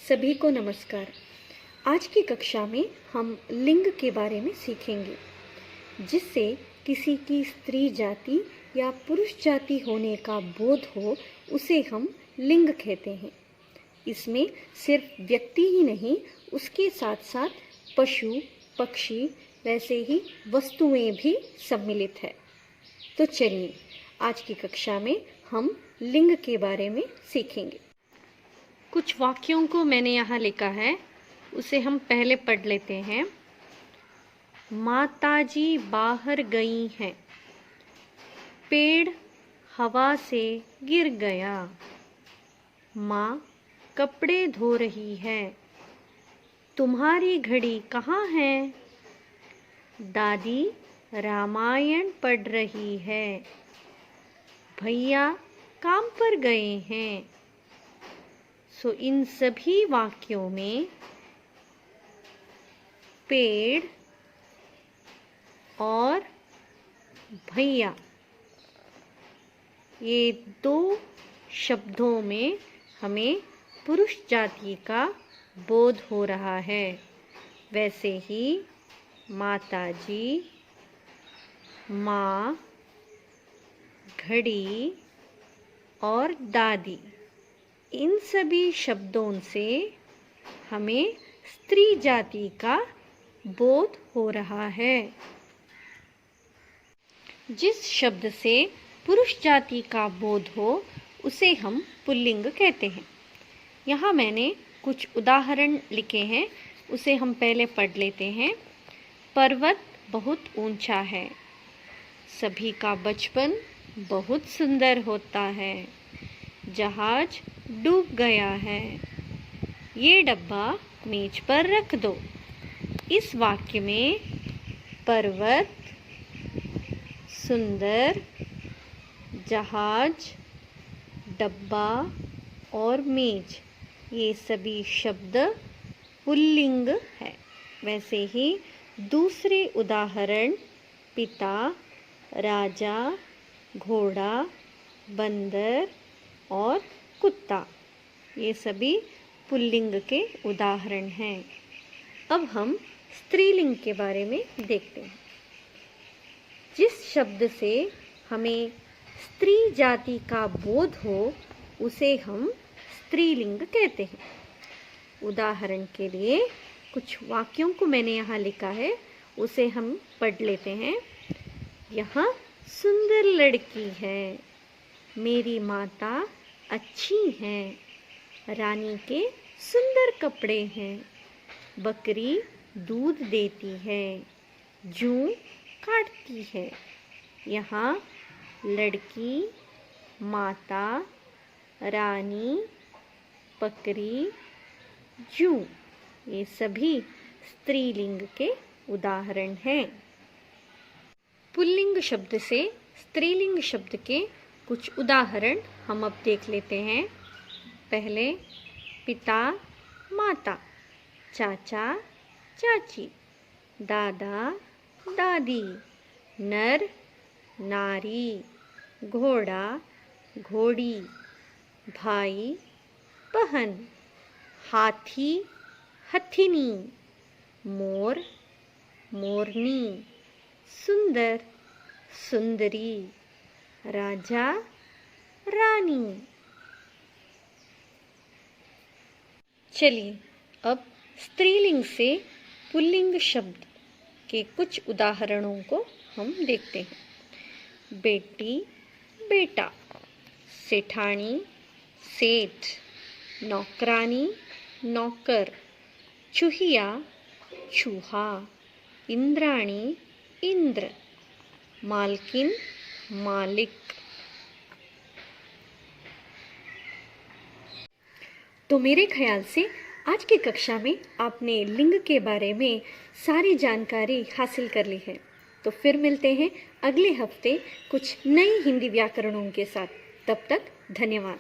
सभी को नमस्कार। आज की कक्षा में हम लिंग के बारे में सीखेंगे, जिससे किसी की स्त्री जाति या पुरुष जाति होने का बोध हो, उसे हम लिंग कहते हैं। इसमें सिर्फ व्यक्ति ही नहीं, उसके साथ साथ पशु, पक्षी, वैसे ही वस्तुएं भी सम्मिलित है। तो चलिए, आज की कक्षा में हम लिंग के बारे में सीखेंगे। कुछ वाक्यों को मैंने यहाँ लिखा है, उसे हम पहले पढ़ लेते हैं। माताजी बाहर गई हैं, पेड़ हवा से गिर गया। माँ कपड़े धो रही है, तुम्हारी घड़ी कहाँ है? दादी रामायण पढ़ रही है, भैया काम पर गए हैं। इन सभी वाक्यों में पेड़ और भैया, ये दो शब्दों में हमें पुरुष जाति का बोध हो रहा है। वैसे ही माताजी, माँ, घड़ी और दादी, इन सभी शब्दों से हमें स्त्री जाति का बोध हो रहा है। जिस शब्द से पुरुष जाति का बोध हो, उसे हम पुल्लिंग कहते हैं। यहाँ मैंने कुछ उदाहरण लिखे हैं, उसे हम पहले पढ़ लेते हैं। पर्वत बहुत ऊंचा है, सभी का बचपन बहुत सुंदर होता है। जहाज डूब गया है, ये डब्बा मेज पर रख दो। इस वाक्य में पर्वत, सुंदर, जहाज, डब्बा और मेज, ये सभी शब्द पुल्लिंग है। वैसे ही दूसरे उदाहरण पिता, राजा, घोड़ा, बंदर और कुत्ता, ये सभी पुल्लिंग के उदाहरण हैं। अब हम स्त्रीलिंग के बारे में देखते हैं। जिस शब्द से हमें स्त्री जाति का बोध हो, उसे हम स्त्रीलिंग कहते हैं। उदाहरण के लिए कुछ वाक्यों को मैंने यहाँ लिखा है, उसे हम पढ़ लेते हैं। यहाँ सुंदर लड़की है, मेरी माता अच्छी है, रानी के सुंदर कपड़े हैं, बकरी दूध देती है, जूं काटती है। यहाँ लड़की, माता, रानी, बकरी, जूं, ये सभी स्त्रीलिंग के उदाहरण हैं। पुल्लिंग शब्द से स्त्रीलिंग शब्द के कुछ उदाहरण हम अब देख लेते हैं। पहले पिता, माता, चाचा, चाची, दादा, दादी, नर, नारी, घोड़ा, घोड़ी, भाई, बहन, हाथी, हथिनी, मोर, मोरनी, सुंदर, सुंदरी, राजा, रानी। चलिए, अब स्त्रीलिंग से पुल्लिंग शब्द के कुछ उदाहरणों को हम देखते हैं। बेटी, बेटा, सेठानी, सेठ, नौकरानी, नौकर, चूहिया, चूहा, इंद्राणी, इंद्र, मालकिन, मालिक। तो मेरे ख्याल से आज की कक्षा में आपने लिंग के बारे में सारी जानकारी हासिल कर ली है। तो फिर मिलते हैं अगले हफ्ते कुछ नई हिंदी व्याकरणों के साथ। तब तक धन्यवाद।